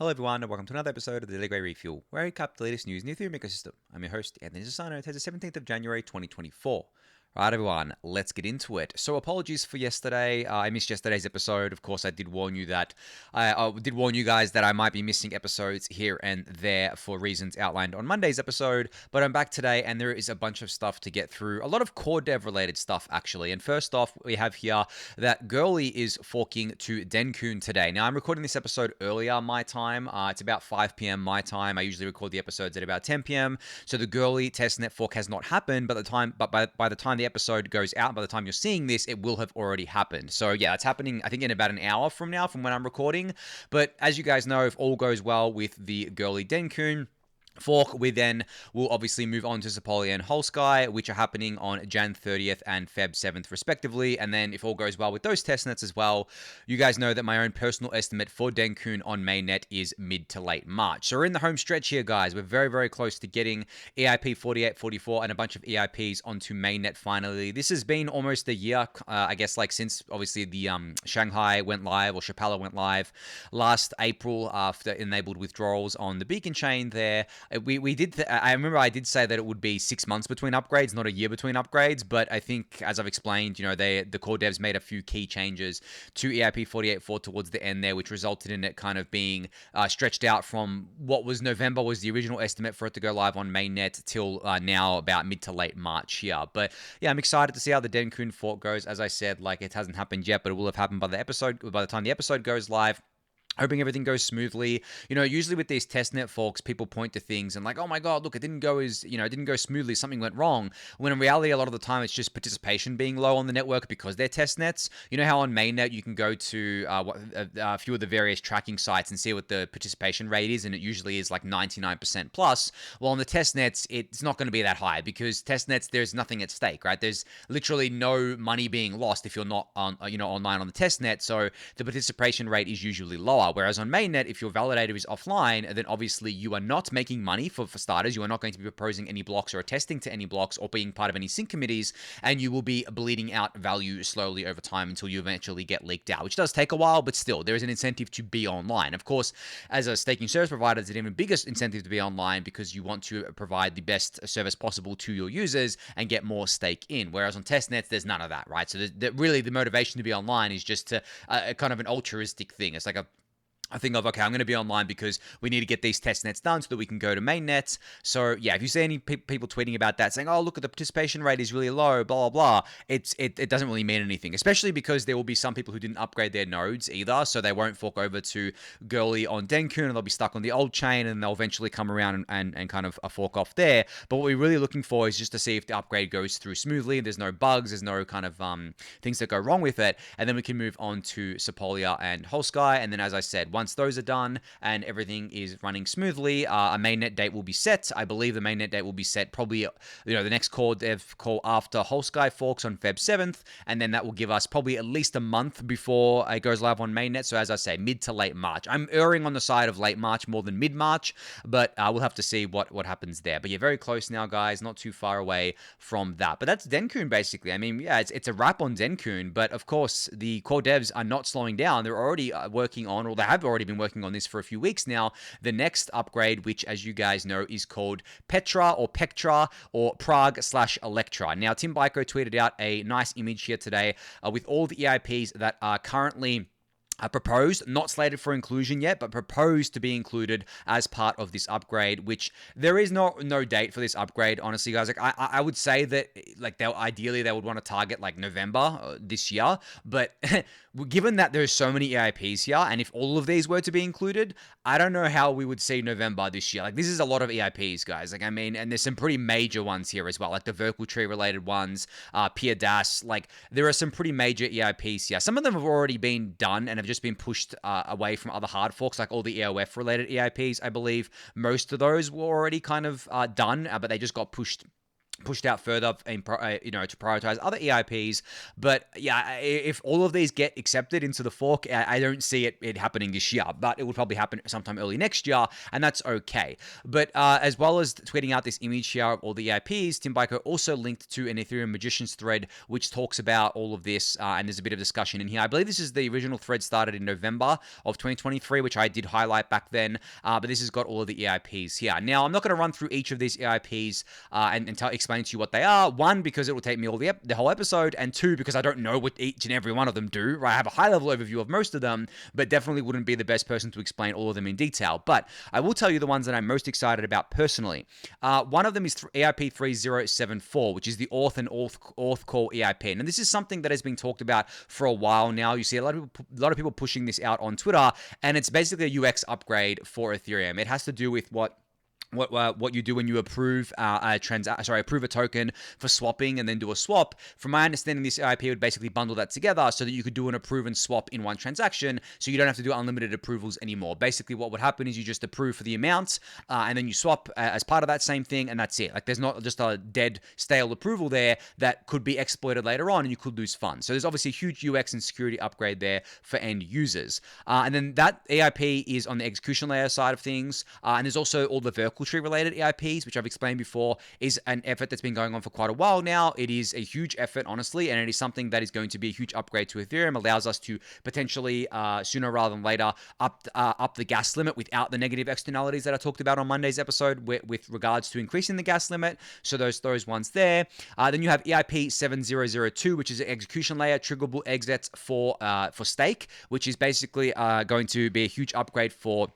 Hello everyone and welcome to another episode of the Daily Gwei Refuel, where I recap the latest news in the Ethereum ecosystem. I'm your host, Anthony Sassano. It is the 17th of January 2024. Right, everyone, let's get into it. So apologies for yesterday. I missed yesterday's episode. Of course, I did warn you that I did warn you guys that I might be missing episodes here and there for reasons outlined on Monday's episode. But I'm back today, and there is a bunch of stuff to get through. A lot of core dev related stuff, actually. And first off, we have here that Goerli is forking to Dencun today. Now, I'm recording this episode earlier my time. It's about 5 p.m. my time. I usually record the episodes at about 10 p.m. So the Goerli testnet fork has not happened, but by the time the episode goes out, by the time you're seeing this, it will have already happened. So yeah, it's happening, I think, in about an hour from now, from when I'm recording. But as you guys know, if all goes well with the Goerli Dencun fork, we then will obviously move on to Sepolia and Holesky, which are happening on Jan 30th and Feb 7th respectively. And then if all goes well with those testnets as well, you guys know that my own personal estimate for Dencun on mainnet is mid to late March. So we're in the home stretch here, guys. We're very, very close to getting EIP 4844 and a bunch of EIPs onto mainnet finally. This has been almost a year, I guess, like since obviously the Shanghai went live, or Sepolia went live last April after enabled withdrawals on the beacon chain there. I remember I did say that it would be 6 months between upgrades, not a year between upgrades. But I think, as I've explained, you know, the core devs made a few key changes to EIP 48.4 towards the end there, which resulted in it kind of being stretched out from what was November was the original estimate for it to go live on mainnet till now about mid to late March here. But yeah, I'm excited to see how the Dencun fork goes. As I said, like, it hasn't happened yet, but it will have happened by the time the episode goes live. Hoping everything goes smoothly. You know, usually with these testnet forks, people point to things and like, oh my god, look, it didn't go smoothly, something went wrong. When in reality, a lot of the time, it's just participation being low on the network because they're testnets. You know how on mainnet you can go to a few of the various tracking sites and see what the participation rate is, and it usually is like 99% plus. Well, on the testnets, it's not going to be that high because testnets, there's nothing at stake, right? There's literally no money being lost if you're not on, online on the testnet. So the participation rate is usually lower. Whereas on mainnet, if your validator is offline, then obviously you are not making money for starters. You are not going to be proposing any blocks or attesting to any blocks or being part of any sync committees, and you will be bleeding out value slowly over time until you eventually get leaked out, which does take a while, but still, there is an incentive to be online. Of course, as a staking service provider, there's an even bigger incentive to be online because you want to provide the best service possible to your users and get more stake in. Whereas on testnets, there's none of that, right? So really the motivation to be online is just to kind of an altruistic thing. It's like I think of, okay, I'm going to be online because we need to get these test nets done so that we can go to mainnet. So yeah, if you see any people tweeting about that, saying, oh, look, at the participation rate is really low, blah, blah, blah, it doesn't really mean anything, especially because there will be some people who didn't upgrade their nodes either, so they won't fork over to Goerli on Dencun, and they'll be stuck on the old chain, and they'll eventually come around and kind of fork off there. But what we're really looking for is just to see if the upgrade goes through smoothly, there's no bugs, there's no kind of things that go wrong with it, and then we can move on to Sepolia and Holesky. And then, as I said, once those are done and everything is running smoothly, a mainnet date will be set. I believe the mainnet date will be set probably, the next core dev call after Holesky forks on Feb 7th, and then that will give us probably at least a month before it goes live on mainnet. So as I say, mid to late March. I'm erring on the side of late March more than mid-March, but we'll have to see what happens there. But you're very close now, guys, not too far away from that. But that's Dencun, basically. I mean, yeah, it's a wrap on Dencun, but of course, the core devs are not slowing down. They're already working on, or they have already been working on this for a few weeks now, the next upgrade, which, as you guys know, is called Petra or Prague/Electra. Now, Tim Baiko tweeted out a nice image here today with all the EIPs that are currently proposed, not slated for inclusion yet, but proposed to be included as part of this upgrade, which there is no date for this upgrade, honestly, guys. Like, I would say that, like, ideally they would want to target like November this year, but given that there's so many EIPs here, and if all of these were to be included, I don't know how we would see November this year. Like, this is a lot of EIPs, guys. Like, I mean, and there's some pretty major ones here as well, like the Verkle tree related ones, Pia Das. Like, there are some pretty major EIPs here. Some of them have already been done and have just been pushed away from other hard forks, like all the EOF related EIPs. I believe most of those were already kind of done, but they just got pushed pushed out further in, to prioritize other EIPs. But yeah, if all of these get accepted into the fork, I don't see it happening this year, but it will probably happen sometime early next year, and that's okay. But as well as tweeting out this image here of all the EIPs, Tim Baiko also linked to an Ethereum Magicians thread, which talks about all of this, and there's a bit of discussion in here. I believe this is the original thread started in November of 2023, which I did highlight back then, but this has got all of the EIPs here. Now, I'm not going to run through each of these EIPs and explain to you what they are. One, because it will take me all the whole episode, and two, because I don't know what each and every one of them do. Right? I have a high-level overview of most of them, but definitely wouldn't be the best person to explain all of them in detail. But I will tell you the ones that I'm most excited about personally. One of them is EIP 3074, which is the Auth and Auth Core EIP. And this is something that has been talked about for a while now. You see a lot of people pushing this out on Twitter, and it's basically a UX upgrade for Ethereum. It has to do with what you do when you approve approve a token for swapping and then do a swap. From my understanding, this EIP would basically bundle that together so that you could do an approve and swap in one transaction, so you don't have to do unlimited approvals anymore. Basically, what would happen is you just approve for the amounts, and then you swap as part of that same thing, and that's it. Like, there's not just a dead, stale approval there that could be exploited later on, and you could lose funds. So there's obviously a huge UX and security upgrade there for end users. And then that EIP is on the execution layer side of things, and there's also all the Vertical Tree related EIPs, which I've explained before, is an effort that's been going on for quite a while now. It is a huge effort, honestly, and it is something that is going to be a huge upgrade to Ethereum. Allows us to potentially sooner rather than later up the gas limit without the negative externalities that I talked about on Monday's episode with regards to increasing the gas limit. So those ones there. Then you have EIP 7002, which is an execution layer triggerable exits for stake, which is basically going to be a huge upgrade for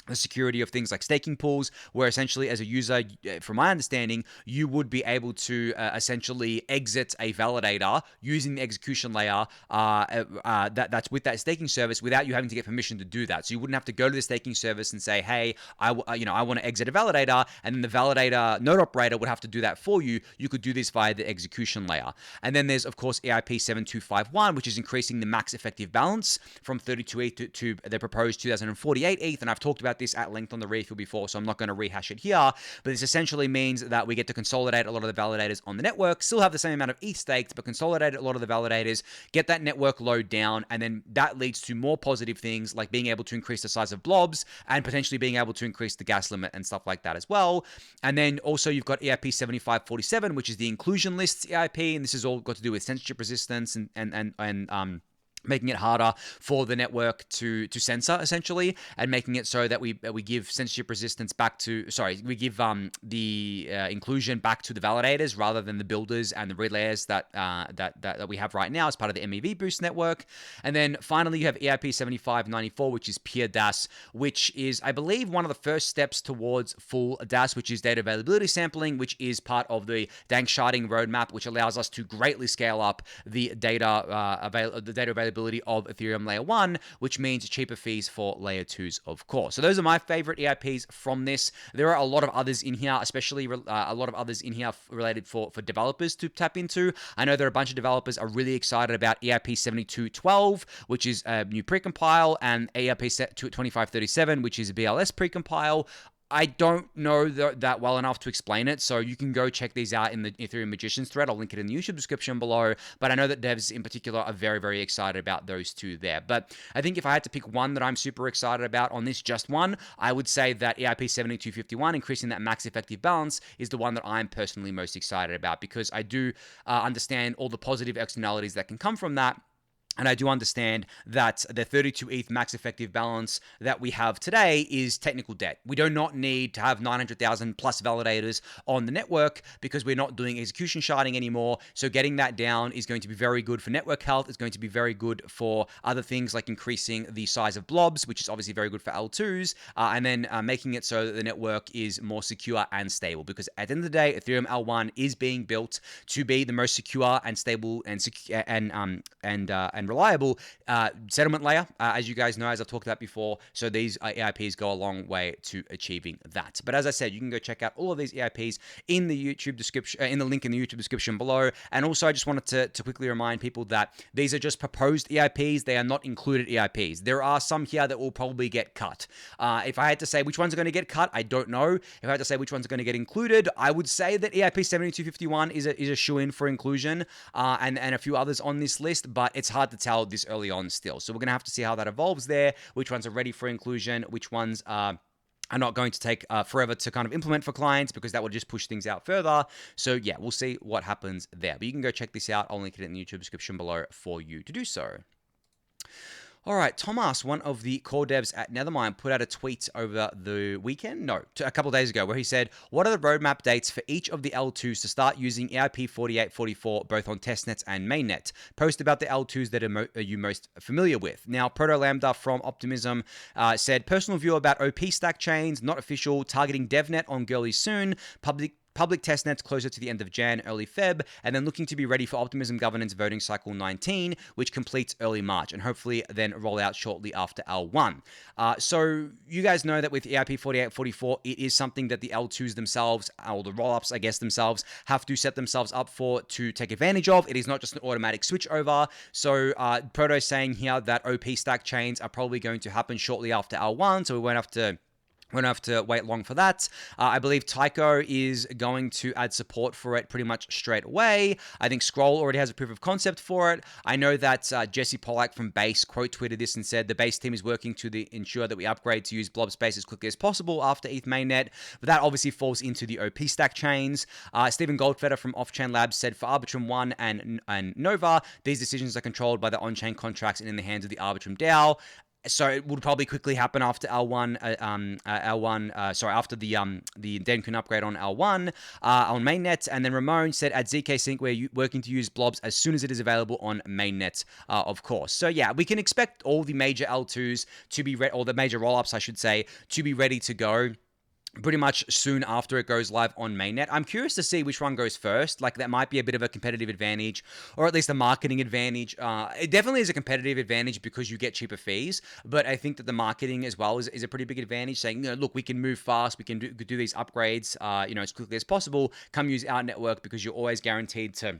the security of things like staking pools, where essentially as a user, from my understanding, you would be able to essentially exit a validator using the execution layer that's with that staking service without you having to get permission to do that. So you wouldn't have to go to the staking service and say, hey, I want to exit a validator, and then the validator node operator would have to do that for you. You could do this via the execution layer. And then there's, of course, EIP 7251, which is increasing the max effective balance from 32 ETH to the proposed 2048 ETH, and I've talked about this at length on the refuel before, so I'm not going to rehash it here, but this essentially means that we get to consolidate a lot of the validators on the network, still have the same amount of ETH staked, but consolidate a lot of the validators, get that network load down, and then that leads to more positive things like being able to increase the size of blobs and potentially being able to increase the gas limit and stuff like that as well. And then also you've got EIP 7547, which is the inclusion lists EIP, and this is all got to do with censorship resistance and making it harder for the network to censor, essentially, and making it so that we give censorship resistance back to, we give the inclusion back to the validators rather than the builders and the relayers that we have right now as part of the MEV Boost network. And then finally, you have EIP 7594, which is peer DAS, which is, I believe, one of the first steps towards full DAS, which is data availability sampling, which is part of the dank sharding roadmap, which allows us to greatly scale up the data availability of Ethereum layer 1, which means cheaper fees for layer 2s, of course. So those are my favorite EIPs from this. There are a lot of others in here, especially a lot of others in here related for developers to tap into. I know there are a bunch of developers are really excited about EIP 7212, which is a new precompile, and EIP 2537, which is a BLS precompile. I don't know that well enough to explain it, so you can go check these out in the Ethereum Magicians thread. I'll link it in the YouTube description below, but I know that devs in particular are very, very excited about those two there. But I think if I had to pick one that I'm super excited about on this, just one, I would say that EIP 7251, increasing that max effective balance, is the one that I'm personally most excited about, because I do understand all the positive externalities that can come from that. And I do understand that the 32 ETH max effective balance that we have today is technical debt. We do not need to have 900,000 plus validators on the network because we're not doing execution sharding anymore. So getting that down is going to be very good for network health. It's going to be very good for other things like increasing the size of blobs, which is obviously very good for L2s, and then making it so that the network is more secure and stable. Because at the end of the day, Ethereum L1 is being built to be the most secure and stable and and reliable settlement layer, as you guys know, as I've talked about before. So these EIPs go a long way to achieving that. But as I said, you can go check out all of these EIPs in the YouTube description, in the link in the YouTube description below. And also, I just wanted to quickly remind people that these are just proposed EIPs. They are not included EIPs. There are some here that will probably get cut. If I had to say which ones are going to get cut, I don't know. If I had to say which ones are going to get included, I would say that EIP 7251 is a shoe-in for inclusion, and a few others on this list, but it's hard to tell this early on still. So we're going to have to see how that evolves there, which ones are ready for inclusion, which ones are not going to take forever to kind of implement for clients, because that will just push things out further. So yeah, we'll see what happens there. But you can go check this out. I'll link it in the YouTube description below for you to do so. All right, Thomas, one of the core devs at Nethermind, put out a tweet over the weekend, a couple of days ago, where he said, what are the roadmap dates for each of the L2s to start using EIP 4844, both on testnets and mainnet? Post about the L2s that are you most familiar with. Now, Proto Lambda from Optimism said, personal view about OP stack chains, not official, targeting DevNet on Goerli soon, public testnets closer to the end of Jan, early Feb, and then looking to be ready for Optimism governance voting cycle 19, which completes early March, and hopefully then roll out shortly after L1. So you guys know that with EIP 4844, it is something that the L2s themselves, or the rollups, I guess, themselves, have to set themselves up for to take advantage of. It is not just an automatic switch over. So Proto is saying here that OP stack chains are probably going to happen shortly after L1, so we won't have to wait long for that. I believe Taiko is going to add support for it pretty much straight away. I think Scroll already has a proof of concept for it. I know that Jesse Pollack from Base quote tweeted this and said the Base team is working to ensure that we upgrade to use blob space as quickly as possible after ETH mainnet. But that obviously falls into the OP stack chains. Stephen Goldfeder from Off-Chain Labs said for Arbitrum 1 and Nova, these decisions are controlled by the on-chain contracts and in the hands of the Arbitrum DAO. So it would probably quickly happen after L1, after the Dencun upgrade on L1 on mainnet. And then Ramon said at ZK Sync we're working to use blobs as soon as it is available on mainnet, of course. So yeah, we can expect all the major L2s to be or the major rollups, I should say, to be ready to go pretty much soon after it goes live on mainnet. I'm curious to see which one goes first. Like, that might be a bit of a competitive advantage, or at least a marketing advantage. It definitely is a competitive advantage because you get cheaper fees, but I think that the marketing as well is a pretty big advantage, saying, look, we can move fast, we can do these upgrades, as quickly as possible. Come use our network because you're always guaranteed to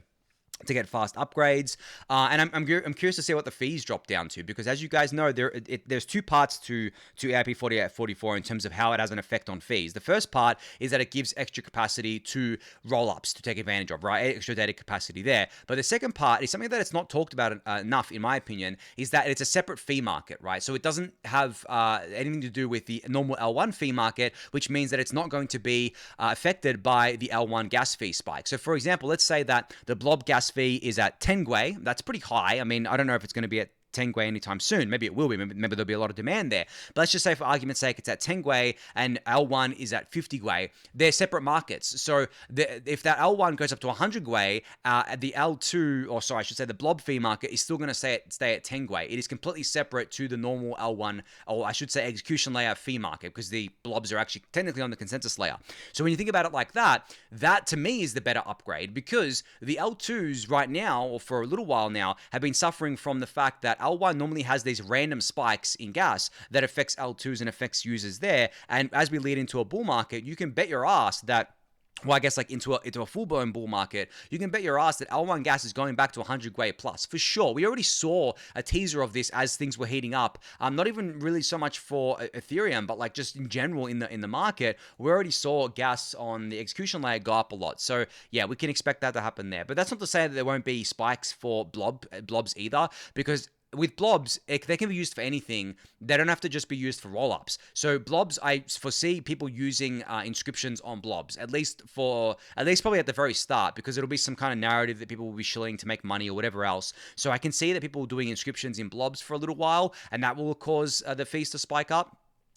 get fast upgrades, and I'm curious to see what the fees drop down to, because as you guys know, there's two parts to EIP 4844 in terms of how it has an effect on fees. The first part is that it gives extra capacity to rollups to take advantage of, right? Extra data capacity there. But the second part is something that it's not talked about enough, in my opinion, is that it's a separate fee market, right? So it doesn't have anything to do with the normal L1 fee market, which means that it's not going to be affected by the L1 gas fee spike. So for example, let's say that the blob gas fee is at 10 Gwei. That's pretty high. I mean, I don't know if it's going to be at 10 Gwei anytime soon. Maybe it will be. Maybe there'll be a lot of demand there. But let's just say, for argument's sake, it's at 10 Gwei and L1 is at 50 Gwei. They're separate markets. So if that L1 goes up to 100 Gwei, the L2, or sorry, I should say the blob fee market is still going to stay at 10 Gwei. It is completely separate to the normal L1, or I should say execution layer fee market, because the blobs are actually technically on the consensus layer. So when you think about it like that, that to me is the better upgrade, because the L2s right now, or for a little while now, have been suffering from the fact that L1 normally has these random spikes in gas that affects L2s and affects users there. And as we lead into a bull market, you can bet your ass that, well, I guess like into a full-blown bull market, you can bet your ass that L1 gas is going back to 100 Gwei plus, for sure. We already saw a teaser of this as things were heating up. Not even really so much for Ethereum, but like just in general in the market, we already saw gas on the execution layer go up a lot. So yeah, we can expect that to happen there. But that's not to say that there won't be spikes for blobs either, because with blobs, they can be used for anything. They don't have to just be used for rollups. So blobs, I foresee people using inscriptions on blobs, at least probably at the very start, because it'll be some kind of narrative that people will be shilling to make money or whatever else. So I can see that people doing inscriptions in blobs for a little while, and that will cause the fees to spike up.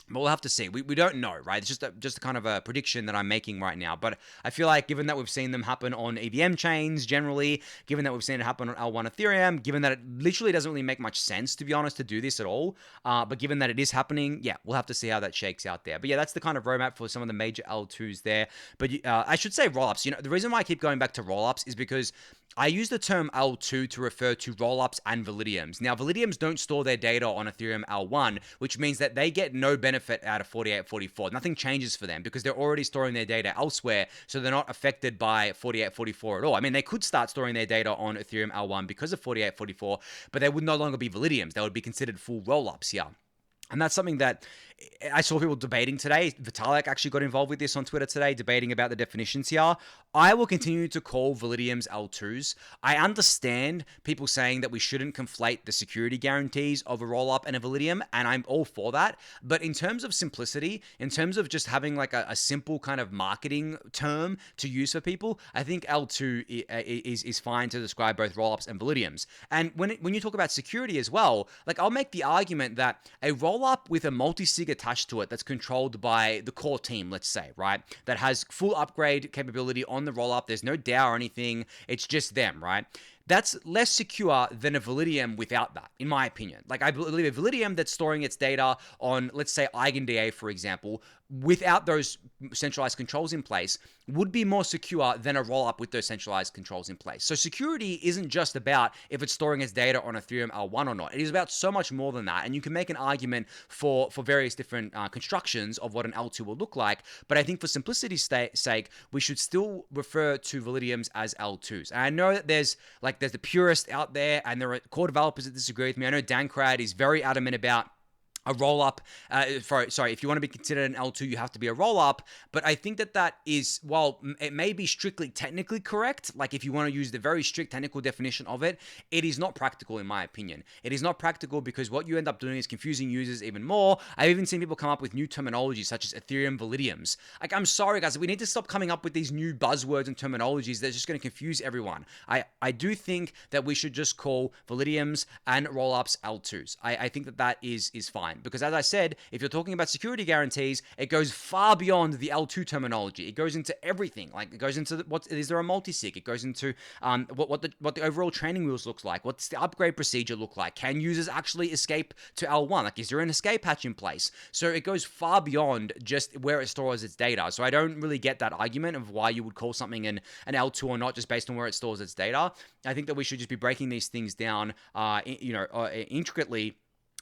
But we'll have to see. We don't know, right? It's just a kind of a prediction that I'm making right now. But I feel like given that we've seen them happen on EVM chains generally, given that we've seen it happen on L1 Ethereum, given that it literally doesn't really make much sense, to be honest, to do this at all. But given that it is happening, yeah, we'll have to see how that shakes out there. But yeah, that's the kind of roadmap for some of the major L2s there. But I should say rollups. You know, the reason why I keep going back to rollups is because I use the term L2 to refer to rollups and validiums. Now, validiums don't store their data on Ethereum L1, which means that they get no benefit out of 4844. Nothing changes for them because they're already storing their data elsewhere, so they're not affected by 4844 at all. I mean, they could start storing their data on Ethereum L1 because of 4844, but they would no longer be validiums. They would be considered full rollups here. And that's something that I saw people debating today. Vitalik actually got involved with this on Twitter today, debating about the definitions here. I will continue to call validiums L2s. I understand people saying that we shouldn't conflate the security guarantees of a rollup and a validium, and I'm all for that. But in terms of simplicity, in terms of just having like a simple kind of marketing term to use for people, I think L2 is fine to describe both rollups and validiums. And when you talk about security as well, like I'll make the argument that a rollup with a multi-sig attached to it that's controlled by the core team, let's say, right? That has full upgrade capability on the rollup. There's no DAO or anything. It's just them, right? That's less secure than a Validium without that, in my opinion. Like, I believe a Validium that's storing its data on, let's say, EigenDA, for example, without those centralized controls in place, would be more secure than a rollup with those centralized controls in place. So security isn't just about if it's storing its data on Ethereum L1 or not. It is about so much more than that. And you can make an argument for various different constructions of what an L2 will look like. But I think for simplicity's sake, we should still refer to Validiums as L2s. And I know that there's the purist out there, and there are core developers that disagree with me. I know Dancun is very adamant about a roll-up. If you want to be considered an L2, you have to be a roll-up. But I think that is, while it may be strictly technically correct, like if you want to use the very strict technical definition of it, it is not practical in my opinion. It is not practical because what you end up doing is confusing users even more. I've even seen people come up with new terminology such as Ethereum Validiums. Like, I'm sorry guys, we need to stop coming up with these new buzzwords and terminologies that's just going to confuse everyone. I do think that we should just call Validiums and roll-ups L2s. I think that is fine. Because as I said, if you're talking about security guarantees, it goes far beyond the L2 terminology. It goes into everything. Like, it goes into is there a multi-sig? It goes into what the overall training wheels looks like. What's the upgrade procedure look like? Can users actually escape to L1? Like, is there an escape hatch in place? So it goes far beyond just where it stores its data. So I don't really get that argument of why you would call something an L2 or not just based on where it stores its data. I think that we should just be breaking these things down, intricately.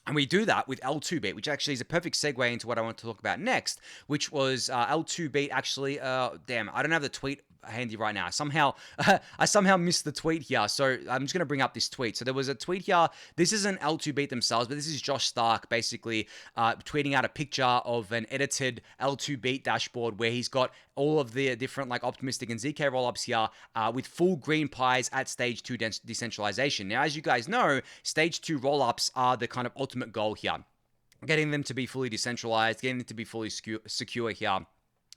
And we do that with L2Beat, which actually is a perfect segue into what I want to talk about next, which was L2Beat actually, I don't have the tweet handy right now. I somehow missed the tweet here. So I'm just going to bring up this tweet. So there was a tweet here. This isn't L2Beat themselves, but this is Josh Stark basically tweeting out a picture of an edited L2Beat dashboard where he's got all of the different like optimistic and ZK rollups here with full green pies at stage 2 decentralization. Now, as you guys know, stage 2 rollups are the kind of ultimate goal here. Getting them to be fully decentralized, getting them to be fully secure here.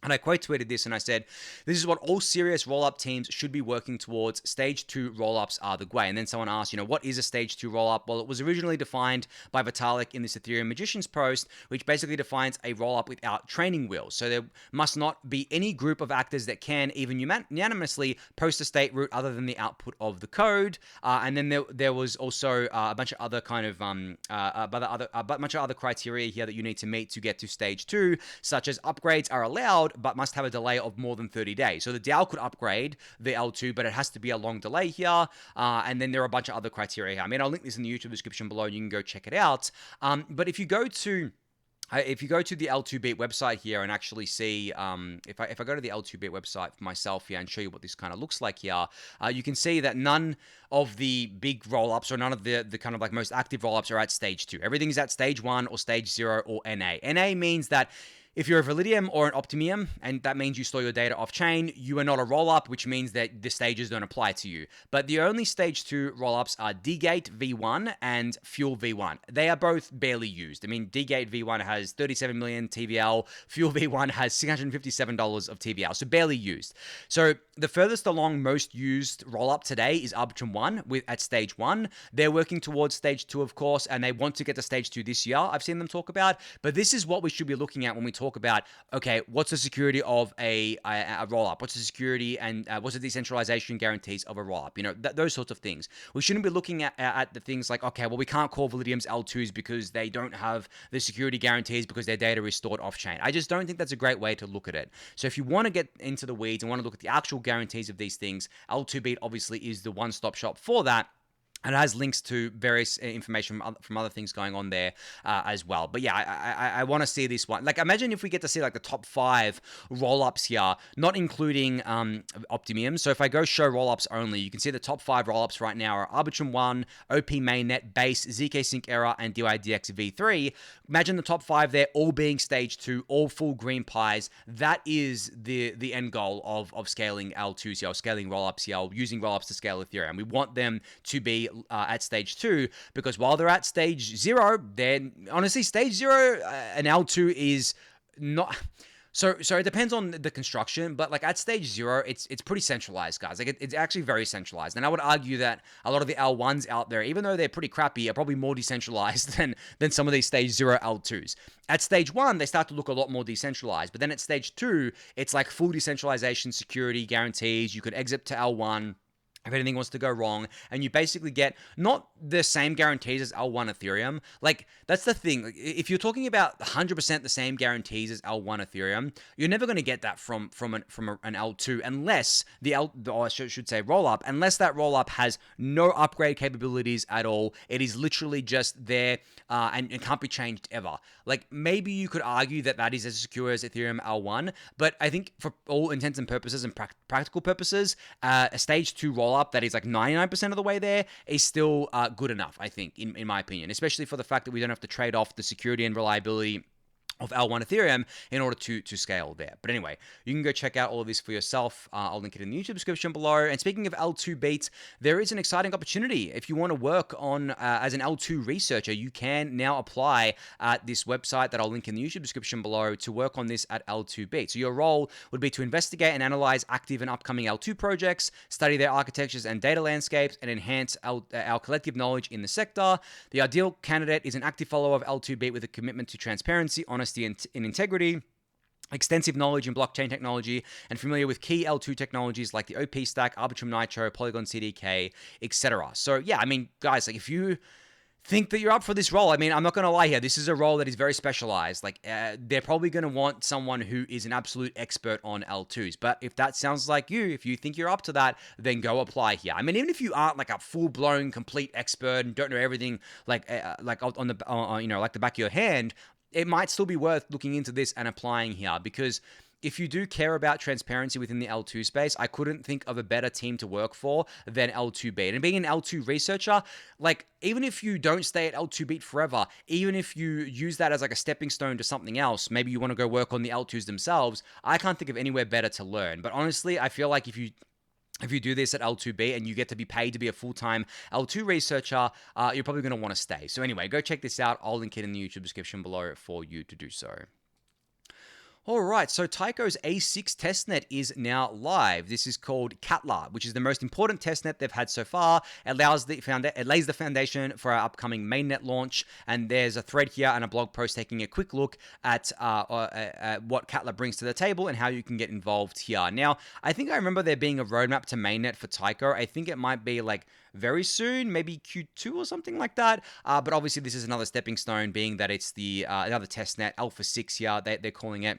And I quote tweeted this and I said, this is what all serious rollup teams should be working towards. Stage 2 rollups are the Gwei. And then someone asked, what is a stage 2 rollup? Well, it was originally defined by Vitalik in this Ethereum Magician's post, which basically defines a rollup without training wheels. So there must not be any group of actors that can even unanimously post a state root other than the output of the code. And then there was also a bunch of other kind of a bunch of other criteria here that you need to meet to get to stage 2, such as upgrades are allowed, but must have a delay of more than 30 days. So the DAO could upgrade the L2, but it has to be a long delay here. And then there are a bunch of other criteria here. I mean, I'll link this in the YouTube description below. You can go check it out. But if you go to the L2Beat website here and actually see, if I go to the L2Beat website for myself here and show you what this kind of looks like here, you can see that none of the big rollups or none of the kind of like most active rollups are at stage 2. Everything's at stage 1 or stage 0 or NA. NA means that If you're a Validium or an Optimium, and that means you store your data off-chain, you are not a rollup, which means that the stages don't apply to you. But the only stage 2 rollups are DGate V1 and Fuel V1. They are both barely used. I mean, DGate V1 has 37 million TVL, Fuel V1 has $657 of TVL, so barely used. So the furthest along most used rollup today is Arbitrum 1 at stage 1. They're working towards stage 2, of course, and they want to get to stage 2 this year, I've seen them talk about. But this is what we should be looking at when we talk about, okay, what's the security of a rollup? What's the security and what's the decentralization guarantees of a rollup? You know, those sorts of things. We shouldn't be looking at the things like, okay, well, we can't call Validium's L2s because they don't have the security guarantees because their data is stored off-chain. I just don't think that's a great way to look at it. So if you want to get into the weeds and want to look at the actual guarantees of these things, L2Beat obviously is the one-stop shop for that. And it has links to various information from other things going on there as well. But yeah, I want to see this one. Like, imagine if we get to see like the top 5 rollups here, not including Optimium. So if I go show rollups only, you can see the top 5 rollups right now are Arbitrum 1, OP Mainnet, Base, ZK Sync Error, and DYDX V3. Imagine the top 5 there all being stage 2, all full green pies. That is the end goal of scaling L2s here, scaling rollups here, using rollups to scale Ethereum. We want them to be at stage 2, because while they're at stage 0, then honestly stage 0 an L2 is not. So it depends on the construction, but like at stage 0, it's pretty centralized, guys. Like it's actually very centralized. And I would argue that a lot of the L1s out there, even though they're pretty crappy, are probably more decentralized than some of these stage 0 L2s. At stage 1, they start to look a lot more decentralized. But then at stage 2, it's like full decentralization, security, guarantees. You could exit to L1 if anything wants to go wrong, and you basically get not the same guarantees as L1 Ethereum. Like, that's the thing. If you're talking about 100% the same guarantees as L1 Ethereum, you're never going to get that from an L2 unless I should say rollup, unless that rollup has no upgrade capabilities at all. It is literally just there and it can't be changed ever. Like, maybe you could argue that is as secure as Ethereum L1, but I think for all intents and purposes and practical purposes, a stage 2 rollup that is like 99% of the way there is still good enough, I think, in my opinion, especially for the fact that we don't have to trade off the security and reliability of L1 Ethereum in order to scale there. But anyway, you can go check out all of this for yourself. I'll link it in the YouTube description below. And speaking of L2 beats, there is an exciting opportunity. If you want to work on as an L2 researcher, you can now apply at this website that I'll link in the YouTube description below to work on this at L2 beat. So your role would be to investigate and analyze active and upcoming L2 projects, study their architectures and data landscapes, and enhance our collective knowledge in the sector. The ideal candidate is an active follower of L2 beat with a commitment to transparency, honesty, and integrity, extensive knowledge in blockchain technology, and familiar with key L2 technologies like the OP stack, Arbitrum Nitro, Polygon CDK, etc. So yeah, I mean, guys, like if you think that you're up for this role, I mean, I'm not going to lie here. This is a role that is very specialized. Like, they're probably going to want someone who is an absolute expert on L2s. But if that sounds like you, if you think you're up to that, then go apply here. I mean, even if you aren't like a full-blown, complete expert and don't know everything like on the like the back of your hand, it might still be worth looking into this and applying here, because if you do care about transparency within the L2 space, I couldn't think of a better team to work for than L2Beat. And being an L2 researcher, like, even if you don't stay at L2Beat forever, even if you use that as like a stepping stone to something else, maybe you want to go work on the L2s themselves, I can't think of anywhere better to learn. But honestly, I feel like if you do this at L2Beat and you get to be paid to be a full-time L2 researcher, you're probably going to want to stay. So anyway, go check this out. I'll link it in the YouTube description below for you to do so. All right, so Taiko's A6 testnet is now live. This is called Katla, which is the most important testnet they've had so far. It lays the foundation for our upcoming mainnet launch, and there's a thread here and a blog post taking a quick look at what Katla brings to the table and how you can get involved here. Now, I think I remember there being a roadmap to mainnet for Taiko. I think it might be like very soon, maybe Q2 or something like that. But obviously, this is another stepping stone, being that it's the another testnet, Alpha 6 here, they're calling it.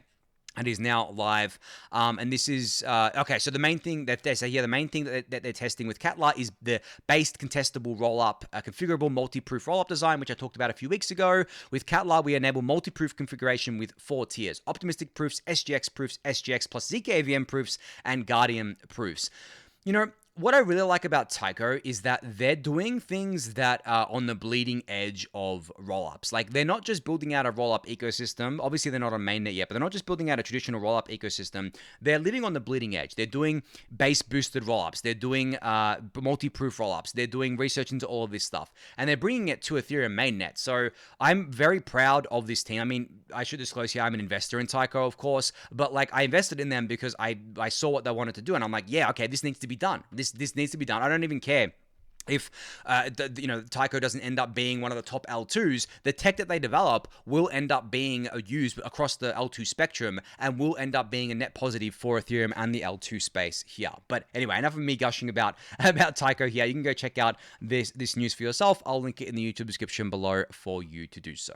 And is now live. And this is, okay, so the main thing that they say here, the main thing that they're testing with Katla is the based contestable rollup, a configurable multi-proof rollup design, which I talked about a few weeks ago. With Katla, we enable multi-proof configuration with 4 tiers: optimistic proofs, SGX proofs, SGX plus ZK AVM proofs, and Guardian proofs. You know, what I really like about Taiko is that they're doing things that are on the bleeding edge of rollups. Like, they're not just building out a rollup ecosystem. Obviously, they're not on mainnet yet, but they're not just building out a traditional rollup ecosystem. They're living on the bleeding edge. They're doing base boosted rollups. They're doing multi-proof rollups. They're doing research into all of this stuff, and they're bringing it to Ethereum mainnet. So I'm very proud of this team. I mean, I should disclose here, I'm an investor in Taiko, of course, but like, I invested in them because I saw what they wanted to do, and I'm like, yeah, okay, this needs to be done. This needs to be done. I don't even care if Taiko doesn't end up being one of the top L2s. The tech that they develop will end up being used across the L2 spectrum and will end up being a net positive for Ethereum and the L2 space here. But anyway, enough of me gushing about Taiko here. You can go check out this news for yourself. I'll link it in the YouTube description below for you to do so.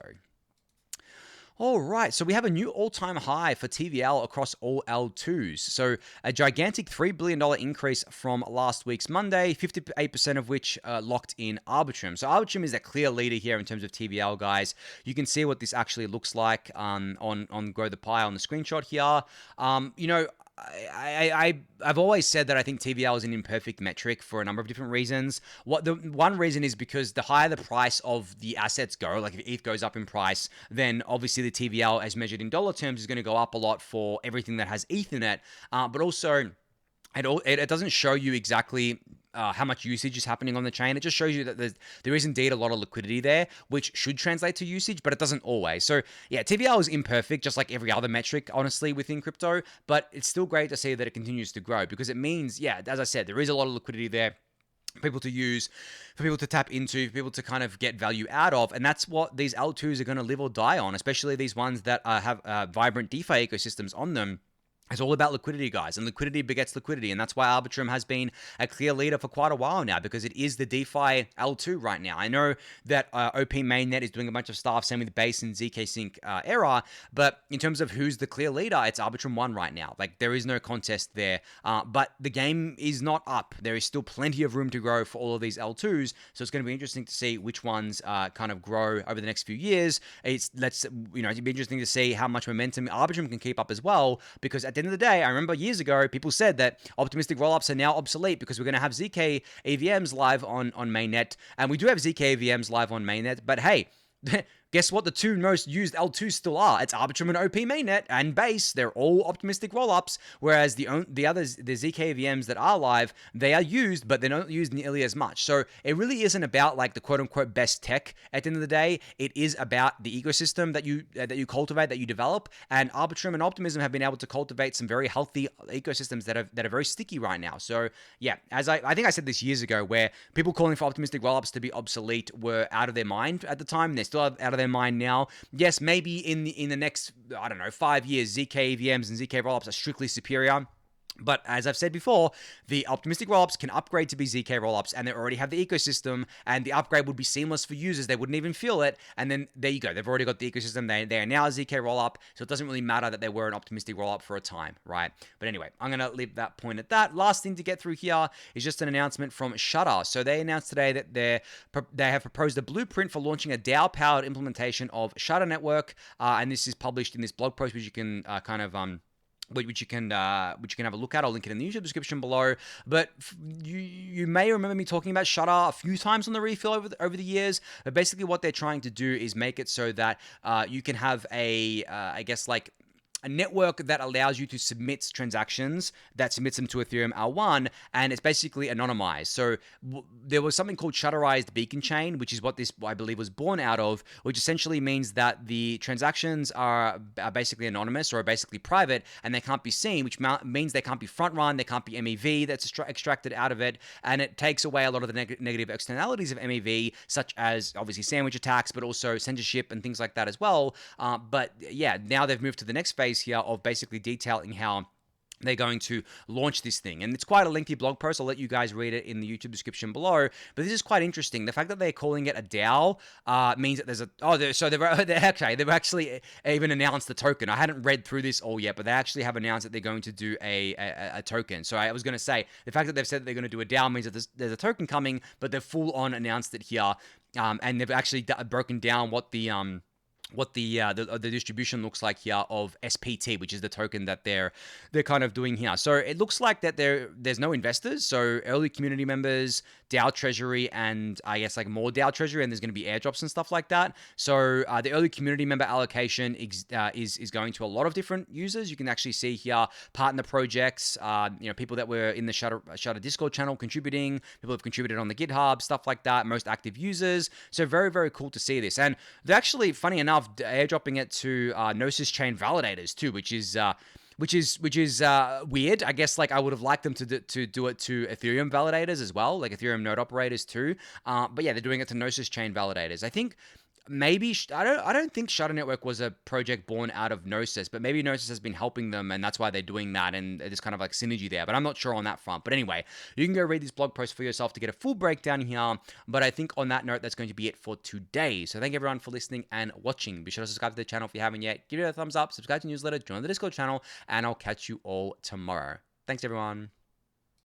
All right, so we have a new all-time high for TVL across all L2s. So a gigantic $3 billion increase from last week's Monday, 58% of which locked in Arbitrum. So Arbitrum is a clear leader here in terms of TVL, guys. You can see what this actually looks like on Grow the Pie on the screenshot here. I've always said that I think TVL is an imperfect metric for a number of different reasons. The one reason is because the higher the price of the assets go, like if ETH goes up in price, then obviously the TVL as measured in dollar terms is going to go up a lot for everything that has ETH in it. But also, it doesn't show you exactly how much usage is happening on the chain. It just shows you that there is indeed a lot of liquidity there, which should translate to usage, but it doesn't always. So yeah, TVL is imperfect, just like every other metric, honestly, within crypto, but it's still great to see that it continues to grow, because it means, yeah, as I said, there is a lot of liquidity there for people to use, for people to tap into, for people to kind of get value out of. And that's what these L2s are going to live or die on, especially these ones that have vibrant DeFi ecosystems on them. It's all about liquidity, guys, and liquidity begets liquidity, and that's why Arbitrum has been a clear leader for quite a while now, because it is the DeFi L2 right now. I know that OP mainnet is doing a bunch of stuff, same with Base and ZK Sync era, but in terms of who's the clear leader, it's Arbitrum 1 right now. Like, there is no contest there, but the game is not up. There is still plenty of room to grow for all of these L2s, so it's going to be interesting to see which ones kind of grow over the next few years. It'd be interesting to see how much momentum Arbitrum can keep up as well, because at the end of the day, I remember years ago, people said that optimistic rollups are now obsolete because we're going to have ZK AVMs live on mainnet, and we do have ZK AVMs live on mainnet, but hey, guess what the two most used L2s still are? It's Arbitrum and OP mainnet and Base. They're all optimistic rollups, whereas the others, the ZK VMs that are live, they are used, but they're not used nearly as much. So it really isn't about like the quote-unquote best tech at the end of the day. It is about the ecosystem that you cultivate, that you develop, and Arbitrum and Optimism have been able to cultivate some very healthy ecosystems that are very sticky right now. So yeah, as I think I said this years ago, where people calling for optimistic rollups to be obsolete were out of their mind at the time. They're still out of their mind now. Yes, maybe in the next, I don't know, 5 years, ZK VMs and ZK rollups are strictly superior. But as I've said before, the optimistic rollups can upgrade to be ZK rollups, and they already have the ecosystem, and the upgrade would be seamless for users. They wouldn't even feel it, and then there you go. They've already got the ecosystem. They are now a ZK rollup, so it doesn't really matter that they were an optimistic rollup for a time, right? But anyway, I'm going to leave that point at that. Last thing to get through here is just an announcement from Shutter. So they announced today that they have proposed a blueprint for launching a DAO-powered implementation of Shutter Network, and this is published in this blog post, which you can which you can have a look at. I'll link it in the YouTube description below. But you may remember me talking about Shutter a few times on the refill over the years. But basically, what they're trying to do is make it so that you can have a network that allows you to submit transactions, that submits them to Ethereum L1, and it's basically anonymized. So there was something called shutterized beacon chain, which is what this, I believe, was born out of, which essentially means that the transactions are basically anonymous or are basically private, and they can't be seen, which means they can't be front run, they can't be MEV that's extracted out of it, and it takes away a lot of the negative externalities of MEV, such as obviously sandwich attacks, but also censorship and things like that as well. But yeah, now they've moved to the next phase here of basically detailing how they're going to launch this thing. And it's quite a lengthy blog post. I'll let you guys read it in the YouTube description below. But this is quite interesting. The fact that they're calling it a DAO means that there's they've actually even announced the token. I hadn't read through this all yet, but they actually have announced that they're going to do a token. So I was going to say, the fact that they've said that they're going to do a DAO means that there's a token coming, but they've full on announced it here. And they've actually broken down what the the distribution looks like here of SPT, which is the token that they're kind of doing here. So it looks like that there's no investors, so early community members, DAO treasury, and I guess like more DAO treasury, and there's going to be airdrops and stuff like that. So the early community member allocation is going to a lot of different users. You can actually see here partner projects, people that were in the Shutter Discord channel contributing, people have contributed on the GitHub, stuff like that. Most active users. So very, very cool to see this. And they're actually, funny enough, airdropping it to Gnosis chain validators too, which is weird. I guess like I would have liked them to do it to Ethereum validators as well, like Ethereum node operators too. But yeah, they're doing it to Gnosis chain validators. I think maybe I don't think Shutter Network was a project born out of Gnosis, but maybe Gnosis has been helping them, and that's why they're doing that, and there's kind of like synergy there. But I'm not sure on that front. But anyway, you can go read this blog post for yourself to get a full breakdown here. But I think on that note, that's going to be it for today. So thank everyone for listening and watching. Be sure to subscribe to the channel if you haven't yet. Give it a thumbs up, subscribe to the newsletter, join the Discord channel, and I'll catch you all tomorrow. Thanks everyone.